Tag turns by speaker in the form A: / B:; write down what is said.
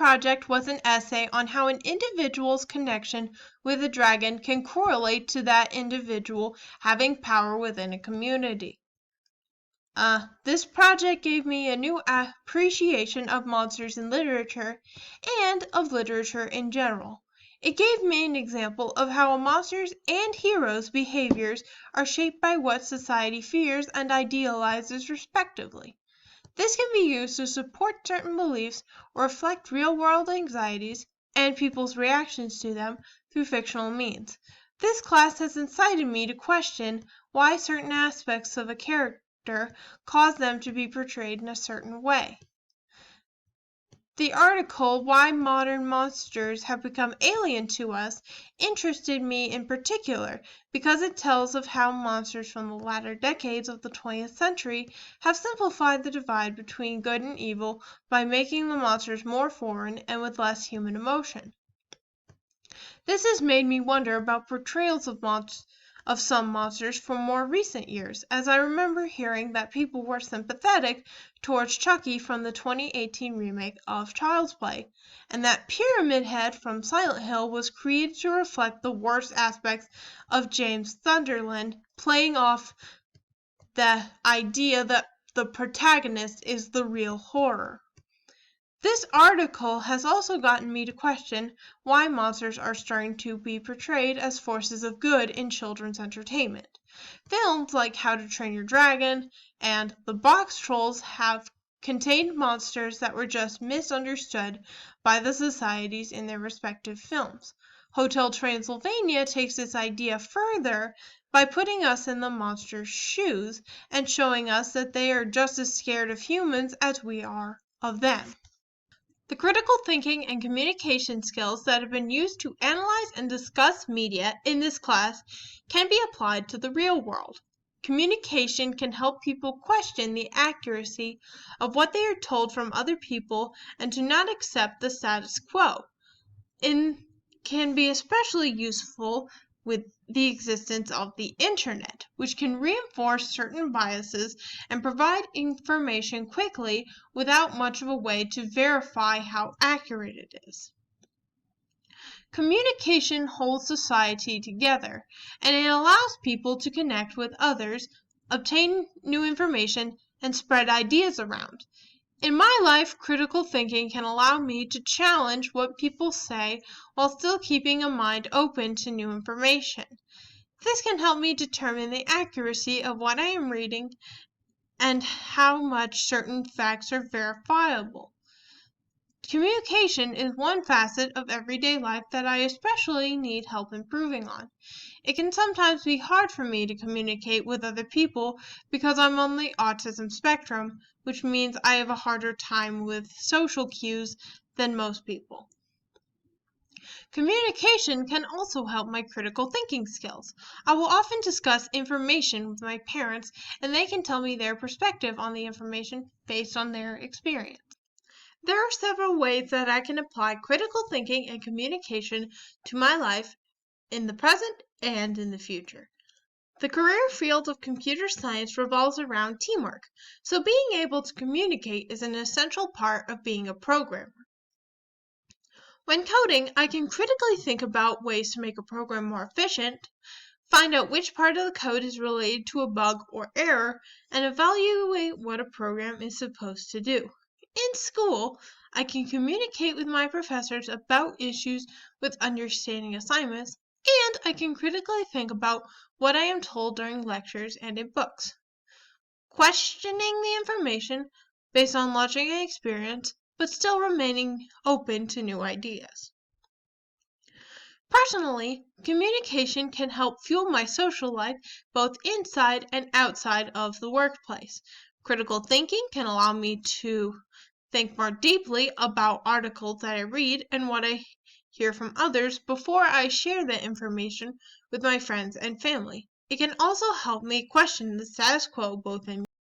A: project was an essay on how an individual's connection with a dragon can correlate to that individual having power within a community. This project gave me a new appreciation of monsters in literature and of literature in general. It gave me an example of how a monster's and hero's behaviors are shaped by what society fears and idealizes respectively. This can be used to support certain beliefs or reflect real-world anxieties and people's reactions to them through fictional means. This class has incited me to question why certain aspects of a character cause them to be portrayed in a certain way. The article, Why Modern Monsters Have Become Alien to Us, interested me in particular because it tells of how monsters from the latter decades of the 20th century have simplified the divide between good and evil by making the monsters more foreign and with less human emotion. This has made me wonder about portrayals of some monsters from more recent years, as I remember hearing that people were sympathetic towards Chucky from the 2018 remake of Child's Play, and that Pyramid Head from Silent Hill was created to reflect the worst aspects of James Sunderland, playing off the idea that the protagonist is the real horror. This article has also gotten me to question why monsters are starting to be portrayed as forces of good in children's entertainment. Films like How to Train Your Dragon and The Box Trolls have contained monsters that were just misunderstood by the societies in their respective films. Hotel Transylvania takes this idea further by putting us in the monster's shoes and showing us that they are just as scared of humans as we are of them. The critical thinking and communication skills that have been used to analyze and discuss media in this class can be applied to the real world. Communication can help people question the accuracy of what they are told from other people and to not accept the status quo. It can be especially useful with the existence of the internet, which can reinforce certain biases and provide information quickly without much of a way to verify how accurate it is. Communication holds society together, and it allows people to connect with others, obtain new information, and spread ideas around. In my life, critical thinking can allow me to challenge what people say while still keeping a mind open to new information. This can help me determine the accuracy of what I am reading and how much certain facts are verifiable. Communication is one facet of everyday life that I especially need help improving on. It can sometimes be hard for me to communicate with other people because I'm on the autism spectrum, which means I have a harder time with social cues than most people. Communication can also help my critical thinking skills. I will often discuss information with my parents, and they can tell me their perspective on the information based on their experience. There are several ways that I can apply critical thinking and communication to my life in the present and in the future. The career field of computer science revolves around teamwork, so being able to communicate is an essential part of being a programmer. When coding, I can critically think about ways to make a program more efficient, find out which part of the code is related to a bug or error, and evaluate what a program is supposed to do. In school, I can communicate with my professors about issues with understanding assignments, and I can critically think about what I am told during lectures and in books. Questioning the information based on logic and experience, but still remaining open to new ideas. Personally, communication can help fuel my social life both inside and outside of the workplace. Critical thinking can allow me to think more deeply about articles that I read and what I hear from others before I share that information with my friends and family. It can also help me question the status quo both in